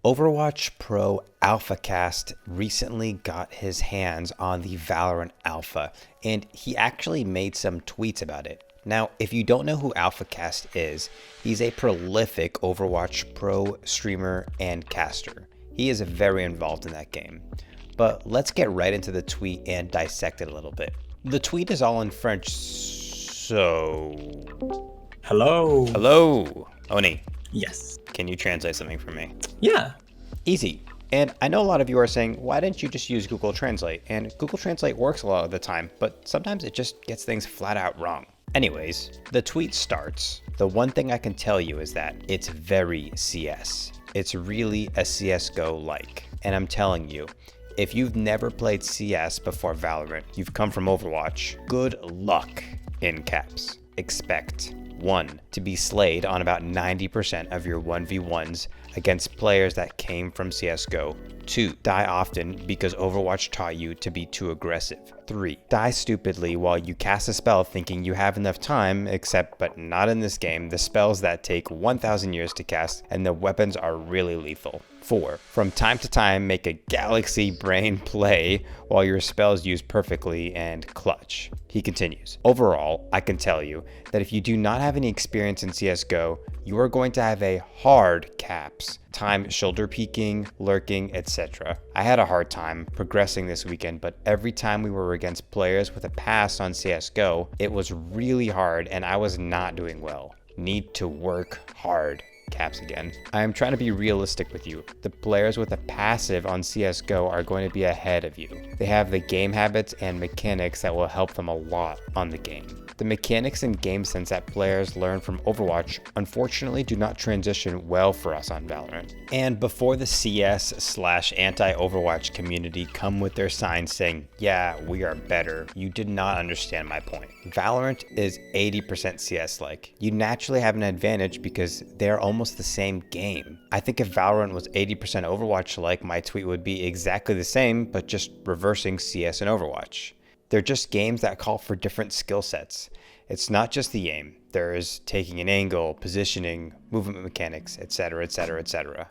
Overwatch Pro AlphaCast recently got his hands on the VALORANT Alpha, and he actually made some tweets about it. Now, if you don't know who AlphaCast is, he's a prolific Overwatch Pro streamer and caster. He is very involved in that game. But let's get right into the tweet and dissect it a little bit. The tweet is all in French, so... Hello. Hello. Oni. Yes. Can you translate something for me? Yeah. Easy. And I know a lot of you are saying, why didn't you just use Google Translate? And Google Translate works a lot of the time, but sometimes it just gets things flat out wrong. Anyways, the tweet starts. The one thing I can tell you is that it's very CS. It's really a CSGO-like. And I'm telling you, if you've never played CS before Valorant, you've come from Overwatch, good luck in caps. Expect 1. To be slayed on about 90% of your 1v1s against players that came from CSGO. 2. Die often because Overwatch taught you to be too aggressive. 3. Die stupidly while you cast a spell thinking you have enough time, except but not in this game, the spells that take 1,000 years to cast and the weapons are really lethal. 4. From time to time, make a galaxy brain play while your spells use perfectly and clutch. He continues, overall, I can tell you that if you do not have any experience in CSGO, you are going to have a hard caps time shoulder peeking, lurking, etc. I had a hard time progressing this weekend, but every time we were against players with a pass on CSGO, it was really hard and I was not doing well. Need to work hard. Caps again. I am trying to be realistic with you. The players with a passive on CSGO are going to be ahead of you. They have the game habits and mechanics that will help them a lot on the game. The mechanics and game sense that players learn from Overwatch unfortunately do not transition well for us on Valorant. And before the CS/anti-Overwatch community come with their signs saying, yeah, we are better, you did not understand my point. Valorant is 80% CS-like. You naturally have an advantage because they're almost the same game. I think if Valorant was 80% Overwatch-like, my tweet would be exactly the same, but just reversing CS and Overwatch. They're just games that call for different skill sets. It's not just the aim. There is taking an angle, positioning, movement mechanics, etc., etc., etc.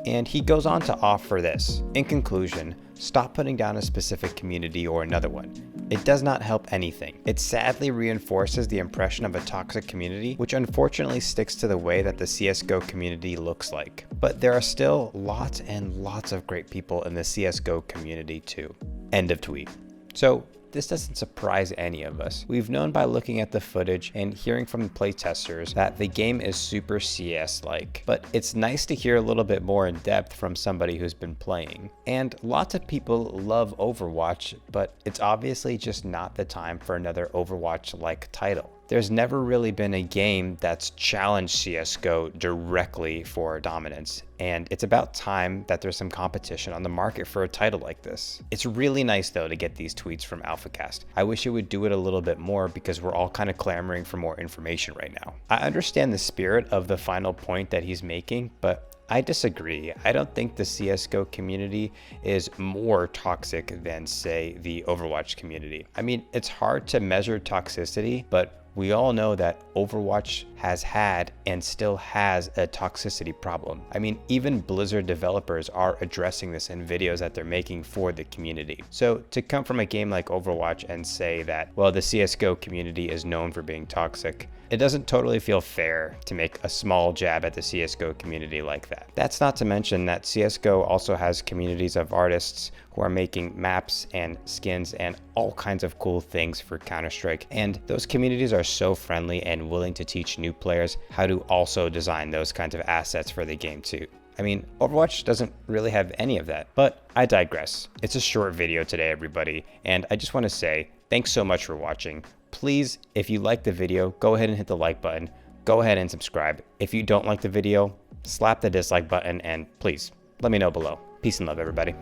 And he goes on to offer this. In conclusion, stop putting down a specific community or another one. It does not help anything. It sadly reinforces the impression of a toxic community, which unfortunately sticks to the way that the CSGO community looks like. But there are still lots and lots of great people in the CSGO community too. End of tweet. So this doesn't surprise any of us. We've known by looking at the footage and hearing from the playtesters that the game is super CS-like, but it's nice to hear a little bit more in depth from somebody who's been playing. And lots of people love Overwatch, but it's obviously just not the time for another Overwatch-like title. There's never really been a game that's challenged CSGO directly for dominance, and it's about time that there's some competition on the market for a title like this. It's really nice though to get these tweets from AlphaCast. I wish it would do it a little bit more because we're all kind of clamoring for more information right now. I understand the spirit of the final point that he's making, but I disagree. I don't think the CSGO community is more toxic than, say, the Overwatch community. I mean, it's hard to measure toxicity, but we all know that Overwatch has had and still has a toxicity problem. I mean, even Blizzard developers are addressing this in videos that they're making for the community. So to come from a game like Overwatch and say that, well, the CSGO community is known for being toxic, it doesn't totally feel fair to make a small jab at the CSGO community like that. That's not to mention that CSGO also has communities of artists who are making maps and skins and all kinds of cool things for Counter-Strike. And those communities are so friendly and willing to teach new players how to also design those kinds of assets for the game too. I mean, Overwatch doesn't really have any of that, but I digress. It's a short video today, everybody, and I just want to say thanks so much for watching. Please, if you like the video, go ahead and hit the like button. Go ahead and subscribe. If you don't like the video, slap the dislike button and please let me know below. Peace and love, everybody.